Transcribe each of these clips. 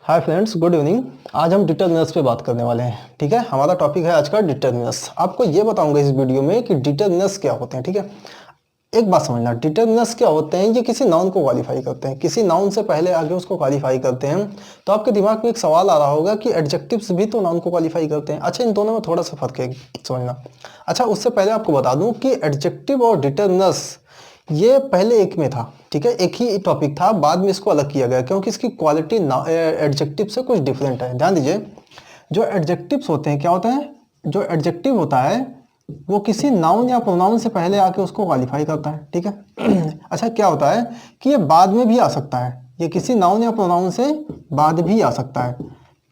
Hi friends, good evening. आज हम determiners पे बात करने वाले हैं। ठीक है, हमारा टॉपिक है आज का डिटरमिनर्स। आपको ये बताऊंगा इस वीडियो में कि डिटरमिनर्स क्या होते हैं। ठीक है, एक बात समझना, डिटरमिनर्स क्या होते हैं, ये किसी नाउन को क्वालिफाई करते हैं, किसी नाउन से पहले आगे उसको क्वालिफाई करते हैं। तो आपके दिमाग में एक सवाल आ रहा होगा कि एडजेक्टिव्स भी तो नाउन को क्वालिफाई करते हैं। अच्छा, इन दोनों में थोड़ा सा फर्क है, समझना। अच्छा, उससे पहले आपको बता दूं कि एडजेक्टिव और डिटरमिनर्स ये पहले एक में था। ठीक है, एक ही टॉपिक था, बाद में इसको अलग किया गया क्योंकि इसकी क्वालिटी एडजेक्टिव से कुछ डिफरेंट है। ध्यान दीजिए, जो एडजेक्टिव्स होते हैं क्या होता है, जो एडजेक्टिव होता है वो किसी नाउन या प्रोनाउन से पहले आके उसको क्वालिफाई करता है। ठीक है अच्छा, क्या होता है कि ये बाद में भी आ सकता है, ये किसी नाउन या प्रोनाउन से बाद भी आ सकता है।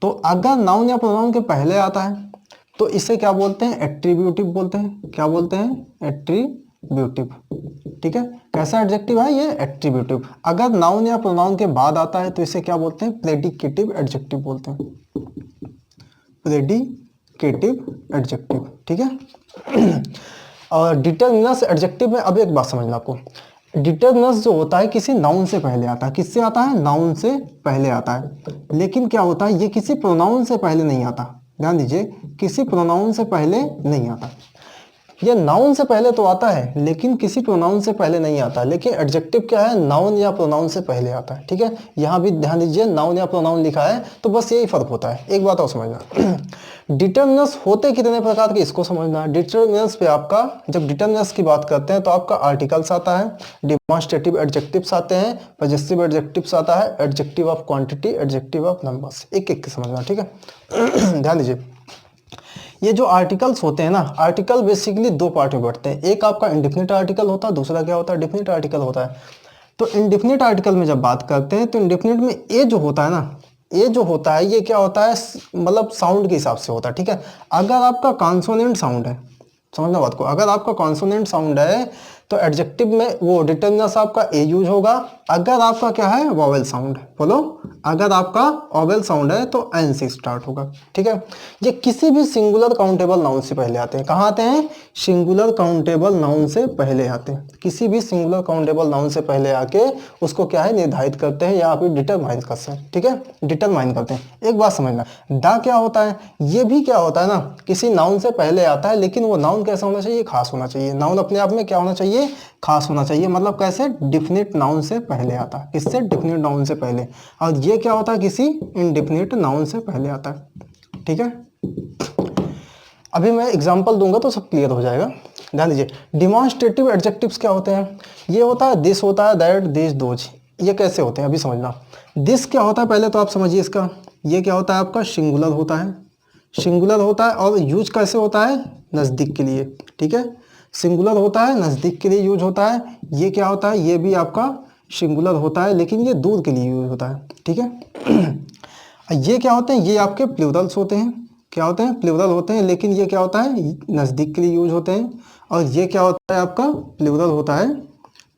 तो अगर नाउन या प्रोनाउन के पहले आता है तो इसे क्या बोलते हैं, एट्रीब्यूटिव बोलते हैं। क्या बोलते हैं, एट्रीब्यूटिव। ठीक है, कैसा एडजेक्टिव है ये, एट्रीब्यूटिव। अगर नाउन या प्रोनाउन के बाद आता है तो इसे क्या बोलते हैं, प्रेडिकेटिव एडजेक्टिव बोलते हैं, प्रेडिकेटिव एडजेक्टिव। ठीक है और डिटरमिनर्स एडजेक्टिव में अब एक बात समझना आपको, डिटरमिनर्स जो होता है किसी नाउन से पहले आता है। किससे आता है, नाउन से पहले आता है। लेकिन क्या होता है, ये किसी प्रोनाउन से पहले नहीं आता। ध्यान दीजिए, किसी प्रोनाउन से पहले नहीं आता। ये नाउन से पहले तो आता है लेकिन किसी प्रोनाउन से पहले नहीं आता। लेकिन एडजेक्टिव क्या है, नाउन या प्रोनाउन से पहले आता है। ठीक है, यहाँ भी ध्यान दीजिए, नाउन या प्रोनाउन लिखा है तो बस यही फर्क होता है। एक बात और समझना डिटरमिनर्स होते कितने प्रकार के, इसको समझना। डिटरमिनर्स पे आपका, जब डिटरमिनर्स की बात करते हैं तो आपका आर्टिकल्स आता है, डिमॉन्स्ट्रेटिव एडजेक्टिव्स आते हैं, पजेसिव एडजेक्टिव्स आता है, adjective of quantity, adjective of numbers. एक एक समझना। ठीक है ध्यान दीजिए, ये जो आर्टिकल्स होते हैं ना, आर्टिकल बेसिकली दो पार्ट में बढ़ते हैं। एक आपका इंडिफिनिट आर्टिकल होता है, दूसरा क्या होता है, डेफिनिट आर्टिकल होता है। तो इंडिफिनिट आर्टिकल में जब बात करते हैं तो इंडिफिनिट में ए जो होता है ना, ए जो होता है ये क्या होता है, मतलब साउंड के हिसाब से होता है। ठीक है, अगर आपका कॉन्सोनेंट साउंड है, समझना बात को, अगर आपका कॉन्सोनेंट साउंड है तो एडजेक्टिव में वो डिटरमिनर्स आपका ए यूज होगा। अगर आपका क्या है, वॉवेल साउंड, बोलो, अगर आपका वॉवेल साउंड है तो एन से स्टार्ट होगा। ठीक है, ये किसी भी सिंगुलर काउंटेबल नाउन से पहले आते हैं। कहाँ आते हैं, सिंगुलर काउंटेबल नाउन से पहले आते हैं। किसी भी सिंगुलर काउंटेबल नाउन से पहले आके उसको क्या है, निर्धारित करते हैं या फिर डिटरमाइन करते हैं। ठीक है, डिटरमाइन करते हैं। एक बात समझना, दा क्या होता है, ये भी क्या होता है ना, किसी नाउन से पहले आता है, लेकिन वो नाउन कैसा होना चाहिए, खास होना चाहिए। नाउन अपने आप में क्या होना चाहिए, खास होना चाहिए। मतलब कैसे, डिफिनिट नाउन से पहले आता है। किससे, डिफिनिट नाउन से पहले। और ये क्या होता है, किसी इनडिफिनिट नाउन से पहले आता है। ठीक है, अभी मैं एग्जांपल दूंगा तो सब क्लियर हो जाएगा। ध्यान दीजिए, डिमॉन्स्ट्रेटिव एडजेक्टिव्स क्या होते हैं, ये होता है दिस, होता है दैट, दिस, दोज। ये कैसे होते हैं अभी समझना। दिस क्या होता है पहले तो आप समझिए इसका, ये क्या होता है आपका, सिंगुलर होता है। सिंगुलर होता है और यूज कैसे होता है, नज़दीक के लिए। ठीक है, सिंगुलर होता है, नज़दीक के लिए यूज होता है। ये क्या होता है, ये भी आपका सिंगुलर होता है लेकिन ये दूर के लिए यूज होता है। ठीक है ये क्या होते हैं, ये आपके प्लूरल्स होते हैं। क्या होते हैं, प्लूरल होते हैं, लेकिन ये क्या होता है, नज़दीक के लिए यूज होते हैं। और ये क्या होता है आपका, प्लूरल होता है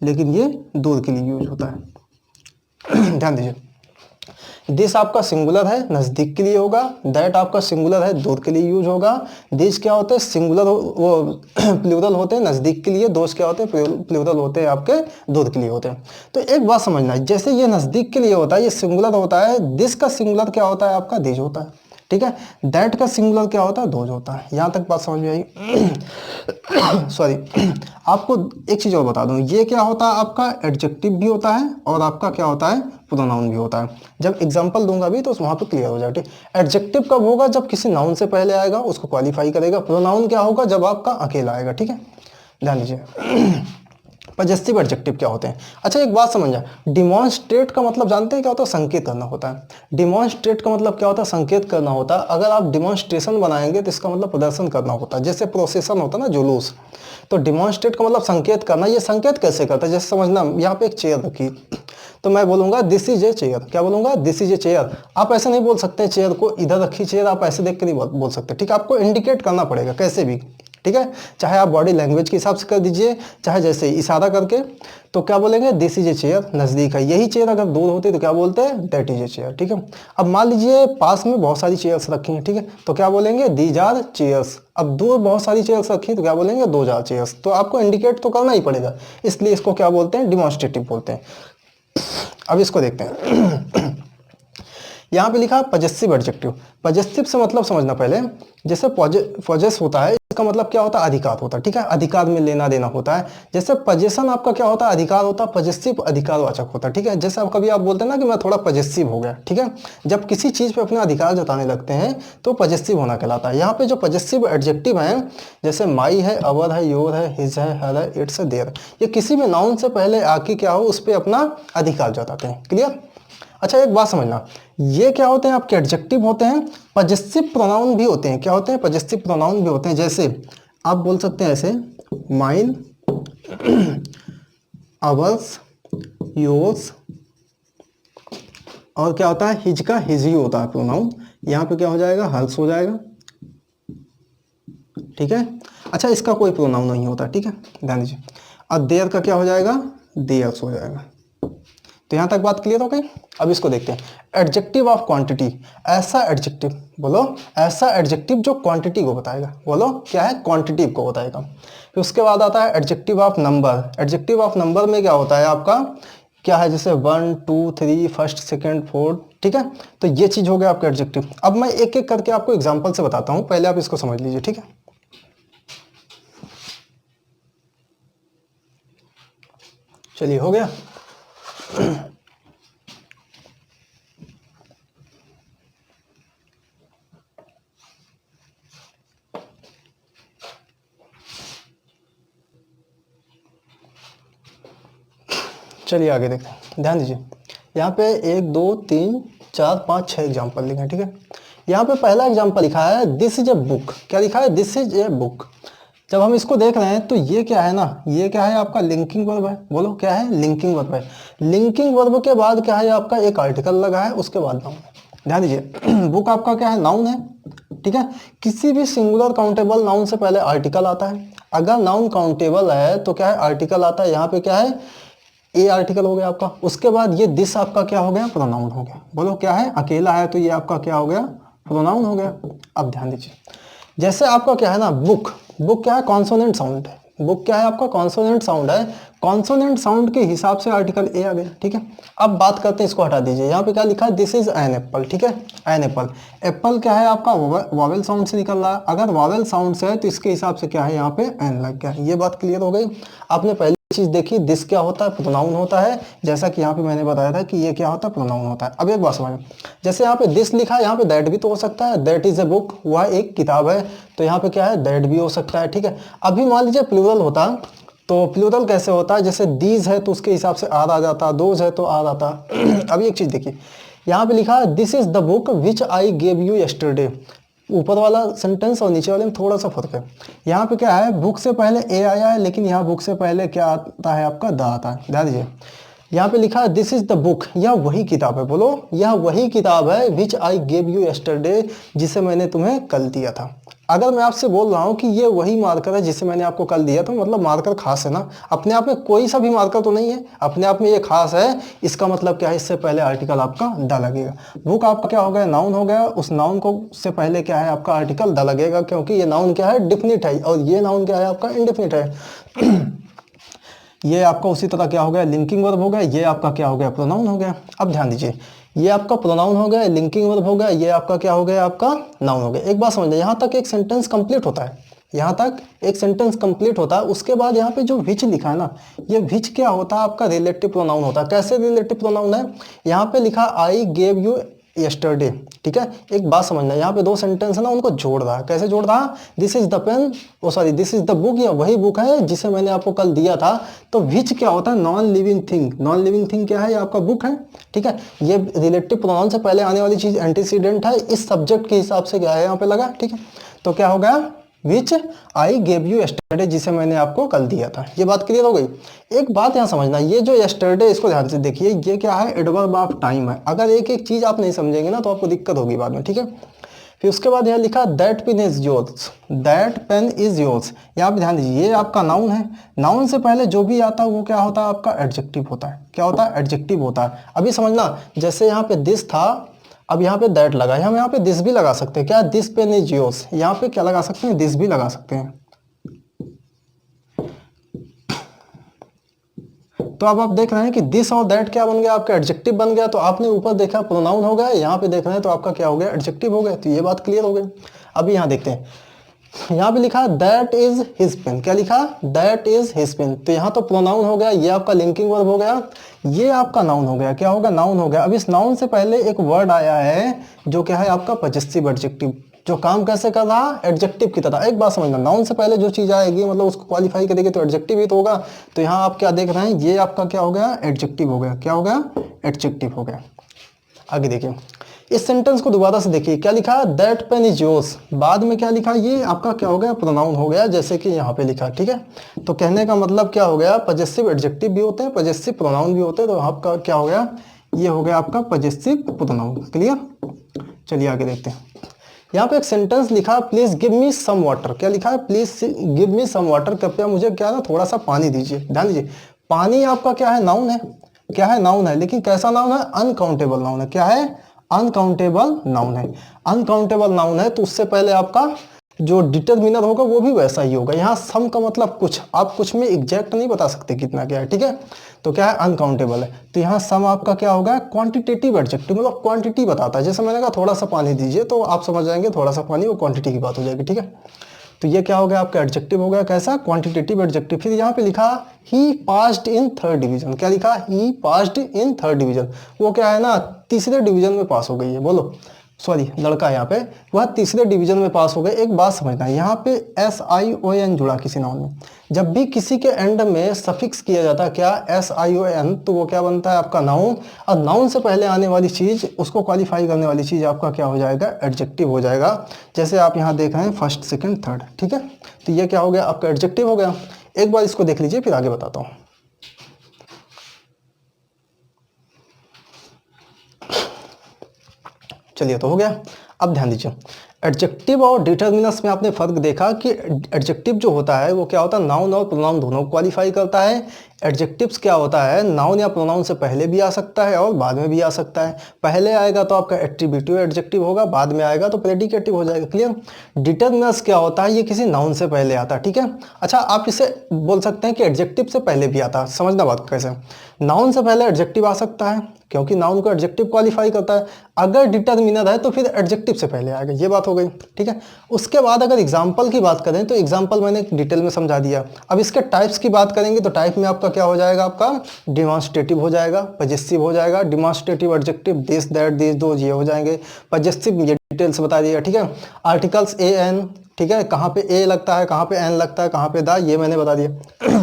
लेकिन ये दूर के लिए यूज होता है ध्यान दीजिए, दिस आपका सिंगुलर है, नज़दीक के लिए होगा। दैट आपका सिंगुलर है, दूर के लिए यूज होगा। दिस क्या होते हैं, सिंगुलर वो प्लूरल होते हैं, नज़दीक के लिए। दोस्त क्या होते हैं, प्लूरल होते हैं, आपके दूर के लिए होते हैं। तो एक बात समझना, जैसे ये नज़दीक के लिए होता है, ये सिंगुलर होता है। दिस का सिंगुलर क्या होता है आपका, दिस होता है। ठीक है, दैट का सिंगुलर क्या होता है, दोज होता है। यहाँ तक बात समझ में आई सॉरी आपको एक चीज़ और बता दूं, ये क्या होता है आपका, एडजेक्टिव भी होता है और आपका क्या होता है, प्रोनाउन भी होता है। जब एग्जांपल दूंगा भी तो वहां पे क्लियर हो जाएगा। एडजेक्टिव कब होगा, जब किसी नाउन से पहले आएगा, उसको क्वालिफाई करेगा। प्रोनाउन क्या होगा, जब आपका अकेला आएगा। ठीक है, ध्यान दीजिए पजेसिव एडजेक्टिव क्या होते हैं। अच्छा, एक बात समझा, डिमॉन्स्ट्रेट का मतलब जानते हैं क्या होता है, संकेत करना होता है। डिमॉन्स्ट्रेट का मतलब क्या होता है, संकेत करना होता है। अगर आप डिमॉन्स्ट्रेशन बनाएंगे तो इसका मतलब प्रदर्शन करना होता है। जैसे प्रोसेशन होता है ना, जुलूस, तो डिमॉन्स्ट्रेट का मतलब संकेत करना। ये संकेत कैसे करता है, जैसे समझना, यहाँ पे एक चेयर रखी तो मैं बोलूंगा दिस इज ए चेयर। क्या बोलूंगा, दिस इज ए चेयर। आप ऐसे नहीं बोल सकते चेयर को, इधर रखी चेयर, आप ऐसे देख के नहीं बोल सकते। ठीक है, आपको इंडिकेट करना पड़ेगा कैसे भी। ठीक है, चाहे आप बॉडी लैंग्वेज के हिसाब से कर दीजिए, चाहे जैसे इशारा करके। तो क्या बोलेंगे, दिस इज ए चेयर, नज़दीक है। यही चेयर अगर दूर होती तो क्या बोलते हैं, दैट इज ए चेयर। ठीक है, अब मान लीजिए पास में बहुत सारी चेयर्स रखी हैं। ठीक है, तो क्या बोलेंगे, दीज आर चेयर्स। अब दूर बहुत सारी चेयर्स रखी तो क्या बोलेंगे, दोज आर चेयर्स। तो आपको इंडिकेट तो करना ही पड़ेगा, इसलिए इसको क्या बोलते हैं, डिमॉन्स्ट्रेटिव बोलते हैं। अब इसको देखते हैं यहाँ पे लिखा पजेसिव एडजेक्टिव। पजेसिव से मतलब समझना पहले, जैसे पजेस होता है इसका मतलब क्या होता है, अधिकार होता है, ठीक है, अधिकार में लेना देना होता है। जैसे पजेशन आपका क्या होता है, अधिकार होता है, पजेसिव अधिकारवाचक होता है, ठीक है। जैसे आप कभी आप बोलते हैं ना कि मैं थोड़ा पजेसिव हो गया, ठीक है, जब किसी चीज पे अपने अधिकार जताने लगते हैं तो पजेसिव होना कहलाता है। यहाँ पे जो पजेसिव एडजेक्टिव है, जैसे माई है, अवर है, योर है, हिज है, हर है, इट्स है, देयर, ये किसी भी नाउन से पहले आके क्या हो, उस पर अपना अधिकार जताते हैं। क्लियर। अच्छा एक बात समझना, ये क्या होते हैं, आपके एडजेक्टिव होते हैं, पजेसिव प्रोनाउन भी होते हैं। क्या होते हैं, पजेसिव प्रोनाउन भी होते हैं। जैसे आप बोल सकते हैं ऐसे, माइन, अवर्स, योर्स, और क्या होता है, हिज का हिज ही होता है प्रोनाउन। यहाँ पे क्या हो जाएगा, हर्स हो जाएगा, ठीक है। अच्छा इसका कोई प्रोनाउन नहीं होता, ठीक है, ध्यान दीजिए। और देयर का क्या हो जाएगा, देयर्स हो जाएगा। तो यहाँ तक बात क्लियर हो गई। अब इसको देखते हैं, एडजेक्टिव ऑफ क्वांटिटी। ऐसा एडजेक्टिव, बोलो, ऐसा एडजेक्टिव जो क्वांटिटी को बताएगा, बोलो क्या है, क्वांटिटी को बताएगा। फिर उसके बाद आता है adjective of number. Adjective of number में क्या होता है आपका, क्या है, जैसे 1 2 3 फर्स्ट सेकेंड फोर्थ, ठीक है। तो ये चीज हो गया आपका एडजेक्टिव। अब मैं एक एक करके आपको एग्जाम्पल से बताता हूँ, पहले आप इसको समझ लीजिए, ठीक है। चलिए हो गया। चलिए आगे देखते हैं, ध्यान दीजिए। यहाँ पे 1 2 3 4 5 6 एग्जाम्पल लिखे हैं, ठीक है। यहाँ पे पहला एग्जाम्पल लिखा है, दिस इज ए बुक। क्या लिखा है, दिस इज ए बुक। जब हम इसको देख रहे हैं तो ये क्या है ना, ये क्या है आपका लिंकिंग वर्ब है। बोलो क्या है, लिंकिंग वर्ब है। लिंकिंग वर्ब के बाद क्या है आपका, एक आर्टिकल लगा है, उसके बाद नाउन। ध्यान दीजिए, बुक आपका क्या है, नाउन है, ठीक है। किसी भी सिंगुलर काउंटेबल नाउन से पहले आर्टिकल आता है। अगर नाउन काउंटेबल है तो क्या है, आर्टिकल आता है। यहाँ पे क्या है, ए आर्टिकल हो गया आपका। उसके बाद ये दिस आपका क्या हो गया, प्रोनाउन हो गया। बोलो क्या है, अकेला है तो ये आपका क्या हो गया, प्रोनाउन हो गया। अब ध्यान दीजिए, जैसे आपका क्या है ना, बुक, बुक क्या है, कॉन्सोनेंट साउंड है। बुक क्या है आपका, कॉन्सोनेंट साउंड है। कॉन्सोनेंट साउंड के हिसाब से आर्टिकल ए आ गया, ठीक है। अब बात करते हैं, इसको हटा दीजिए। यहाँ पे क्या लिखा है, दिस इज एन एप्पल, ठीक है, एन एप्पल। एप्पल क्या है आपका, वॉवेल साउंड से निकल रहा है। अगर वॉवेल साउंड से है तो इसके हिसाब से क्या है, यहाँ पे एन लग गया। ये बात क्लियर हो गई। आपने पहले चीज देखी, दिस क्या होता है, प्रोनाउन होता है, जैसा कि यहाँ पे मैंने बताया था कि ये क्या होता है, प्रोनाउन होता है। अब एक बात समझ, जैसे यहाँ पे दिस लिखा है, यहाँ पे दैट भी तो हो सकता है, दैट इज ए बुक, वह एक किताब है, तो यहाँ पे क्या है, दैट भी हो सकता है, ठीक है। अभी मान लीजिए प्लूरल होता, तो प्लूरल कैसे होता है, जैसे दीज है तो उसके हिसाब से आर आ जाता, दोज है तो आर आता। अभी एक चीज देखिए, यहाँ पे लिखा है, this is the book which I gave you yesterday. ऊपर वाला सेंटेंस और नीचे वाले में थोड़ा सा फर्क है। यहाँ पे क्या है, बुक से पहले ए आया है, लेकिन यहाँ बुक से पहले क्या आता है आपका, द आता है। ध्यान दीजिए, यहाँ पे लिखा है दिस इज द बुक, यह वही किताब है। बोलो यह वही किताब है, विच आई गेव यू यस्टरडे, जिसे मैंने तुम्हें कल दिया था। अगर मैं आपसे बोल रहा हूँ कि ये वही मार्कर है जिसे मैंने आपको कल दिया था, मतलब मार्कर खास है ना, अपने आप में कोई सा भी मार्कर तो नहीं है, अपने आप में ये खास है। इसका मतलब क्या है, इससे पहले आर्टिकल आपका द लगेगा। बुक आपका क्या हो गया, नाउन हो गया, उस नाउन को से पहले क्या है आपका, आर्टिकल द लगेगा, क्योंकि ये नाउन क्या है, डिफिनिट है, और ये नाउन क्या है आपका, इंडेफिनिट है। ये आपका उसी तरह क्या हो गया, लिंकिंग वर्ब हो गया। ये आपका क्या हो गया, प्रोनाउन हो गया। अब ध्यान दीजिए, ये आपका प्रोनाउन हो गया, लिंकिंग वर्ब हो गया, ये आपका क्या हो गया, आपका नाउन हो गया। एक बात समझिए, यहाँ तक एक सेंटेंस कंप्लीट होता है, यहाँ तक एक सेंटेंस कंप्लीट होता है। उसके बाद यहाँ पे जो विच लिखा है ना, ये विच क्या होता है आपका, रिलेटिव प्रोनाउन होता है। कैसे रिलेटिव प्रोनाउन है, यहाँ पे लिखा आई गेव यू यस्टरडे, ठीक है। एक बात समझना, यहाँ पे दो सेंटेंस है ना, उनको जोड़ रहा है। कैसे जोड़ रहा है, this is the pen, oh sorry, this is the book, या वही बुक है जिसे मैंने आपको कल दिया था। तो विच क्या होता है, non living thing. Non living thing क्या है, ये आपका बुक है, ठीक है। ये रिलेटिव प्रोनाउन से पहले आने वाली चीज एंटीसीडेंट है, इस सब्जेक्ट के हिसाब से क्या है यहाँ पे लगा, ठीक है। तो क्या हो गया, विच आई गेव यू यस्टरडे, जिसे मैंने आपको कल दिया था। ये बात क्लियर हो गई। एक बात यहाँ समझना, ये जो यस्टरडे, इसको ध्यान से देखिए, ये क्या है, एडवर्ब ऑफ टाइम है। अगर एक एक चीज आप नहीं समझेंगे ना तो आपको दिक्कत होगी बाद में, ठीक है। फिर उसके बाद यहाँ लिखा that pain is yours, that pain is yours. यहाँ पे ध्यान दीजिए, ये आपका नाउन है। नाउन से पहले जो भी आता है वो क्या होता है आपका, एडजेक्टिव होता है। क्या होता है, एडजेक्टिव होता है। अभी समझना, जैसे यहाँ पे दिस था, अब यहाँ पे दैट लगा, हम यहाँ पे दिस भी लगा सकते हैं। क्या, दिस पेन इज योर्स, यहाँ पे क्या लगा सकते हैं, दिस भी लगा सकते हैं। तो अब आप देख रहे हैं कि दिस और दैट क्या बन गया, आपका एडजेक्टिव बन गया। तो आपने ऊपर देखा प्रोनाउन हो गया, यहाँ पे देख रहे हैं तो आपका क्या हो गया, एडजेक्टिव हो गया। तो ये बात क्लियर हो गई। अभी यहाँ देखते हैं, यहाँ पे लिखा दैट इज हिज पेन, क्या लिखा, दैट इज हिज पेन। तो यहाँ तो प्रोनाउन हो गया, ये आपका लिंकिंग वर्ब हो गया, ये आपका नाउन हो गया, क्या होगा, नाउन हो गया। अब इस नाउन से पहले एक वर्ड आया है जो क्या है आपका पजेसिव एडजेक्टिव, जो काम कैसे कर रहा, एडजेक्टिव की तरह। एक बात समझना, नाउन से पहले जो चीज आएगी मतलब उसको क्वालिफाई करेगी तो एडजेक्टिव ही तो होगा। तो यहाँ आप क्या देख रहे हैं, ये आपका क्या हो गया, एडजेक्टिव हो गया, क्या हो गया, एडजेक्टिव हो गया। आगे देखिए, इस सेंटेंस को दोबारा से देखिए, क्या लिखा, दैट पेन इज योर्स, बाद में क्या लिखा, ये आपका क्या हो गया, प्रोनाउन हो गया, जैसे कि यहाँ पे लिखा। ठीक है, तो कहने का मतलब क्या हो गया, पजेसिव एडजेक्टिव भी होते हैं, पजेसिव प्रोनाउन भी होते हैं। तो आपका क्या हो गया, ये हो गया आपका पजेसिव प्रोनाउन। क्लियर, चलिए आगे देखते हैं। यहाँ पे एक सेंटेंस लिखा, please give me some water, क्या लिखा है, please give me some water, कृपया मुझे क्या ना थोड़ा सा पानी दीजिए। ध्यान दीजिए, पानी आपका क्या है, नाउन है, क्या है, नाउन है, लेकिन कैसा नाउन है, अनकाउंटेबल नाउन है। क्या है, अनकाउंटेबल नाउन है। अनकाउंटेबल नाउन है तो उससे पहले आपका जो डिटरमिनर होगा वो भी वैसा ही होगा। यहाँ सम का मतलब कुछ, आप कुछ में एग्जैक्ट नहीं बता सकते कितना क्या है। ठीक है, तो क्या है, अनकाउंटेबल है। तो यहाँ सम आपका क्या होगा, क्वांटिटेटिव एडजेक्टिव, मतलब क्वांटिटी बताता है। जैसे मैंने कहा थोड़ा सा पानी दीजिए, तो आप समझ जाएंगे थोड़ा सा पानी वो क्वांटिटी की बात हो जाएगी। ठीक है, तो ये क्या हो गया आपका, एडजेक्टिव हो गया, कैसा, क्वांटिटेटिव एडजेक्टिव। फिर यहाँ पे लिखा ही पास्ड इन थर्ड डिवीजन, क्या लिखा, ही पास्ड इन थर्ड डिवीजन, वो क्या है ना, तीसरे डिवीजन में पास हो गई है। बोलो, सॉरी लड़का यहाँ पे, वह तीसरे डिवीजन में पास हो गए। एक बात समझना, यहाँ पे SION जुड़ा किसी नाउन में। जब भी किसी के एंड में सफिक्स किया जाता है क्या, SION, तो वो क्या बनता है आपका नाउन। और नाउन से पहले आने वाली चीज, उसको क्वालिफाई करने वाली चीज आपका क्या हो जाएगा, एडजेक्टिव हो जाएगा। जैसे आप यहाँ देख रहे हैं फर्स्ट, सेकंड, थर्ड। ठीक है, तो ये क्या हो गया आपका, एडजेक्टिव हो गया। एक बार इसको देख लीजिए फिर आगे बताता हूँ। चलिए, तो हो गया। अब ध्यान दीजिए, एडजेक्टिव और डिटरमिनर्स में आपने फर्क देखा कि एडजेक्टिव जो होता है वो क्या होता है, नाउन और प्रोनाउन दोनों को क्वालिफाई करता है। एडजेक्टिव्स क्या होता है, नाउन या प्रोनाउन से पहले भी आ सकता है और बाद में भी आ सकता है। पहले आएगा तो आपका एट्रीब्यूटिव एडजेक्टिव होगा, बाद में आएगा तो प्रेडिकेटिव हो जाएगा। क्लियर। डिटरमिनर्स क्या होता है, ये किसी नाउन से पहले आता है। ठीक है, अच्छा आप इसे बोल सकते हैं कि एडजेक्टिव से पहले भी आता है। समझना बात कैसे, नाउन से पहले एडजेक्टिव आ सकता है क्योंकि नाउन को एडजेक्टिव क्वालिफाई करता है। अगर डिटरमिनर है तो फिर एडजेक्टिव से पहले आएगा, ये बात हो गई। ठीक है, उसके बाद अगर एग्जांपल की बात करें तो एग्जांपल मैंने डिटेल में समझा दिया। अब इसके टाइप्स की बात करेंगे तो टाइप में आपका क्या हो जाएगा, आपका डिमॉन्स्ट्रेटिव हो जाएगा, पजेसिव हो जाएगा, demonstrative adjective this that this those ये हो जाएंगे, पजेसिव ये डिटेल से बता दिया। ठीक है, आर्टिकल्स AN, ठीक है, कहाँ पे ए लगता है, कहाँ पे एन लगता है, कहाँ पे दा, ये मैंने बता दिया।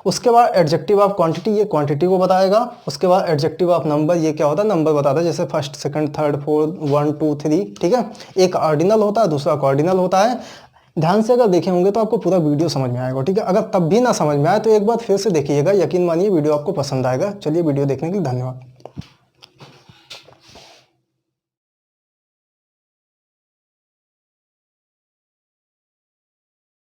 उसके बाद एडजेक्टिव ऑफ क्वांटिटी, ये क्वांटिटी को बताएगा। उसके बाद एडजेक्टिव ऑफ नंबर, ये क्या होता है, नंबर बताता है, जैसे फर्स्ट, सेकंड, थर्ड, फोर्थ, 1 2 3। ठीक है, एक ऑर्डिनल होता है, दूसरा कॉर्डिनल होता है। ध्यान से अगर देखे होंगे तो आपको पूरा वीडियो समझ में आएगा। ठीक है, अगर तब भी ना समझ में आए तो एक बार फिर से देखिएगा, यकीन मानिए वीडियो आपको पसंद आएगा। चलिए, वीडियो देखने के लिए धन्यवाद।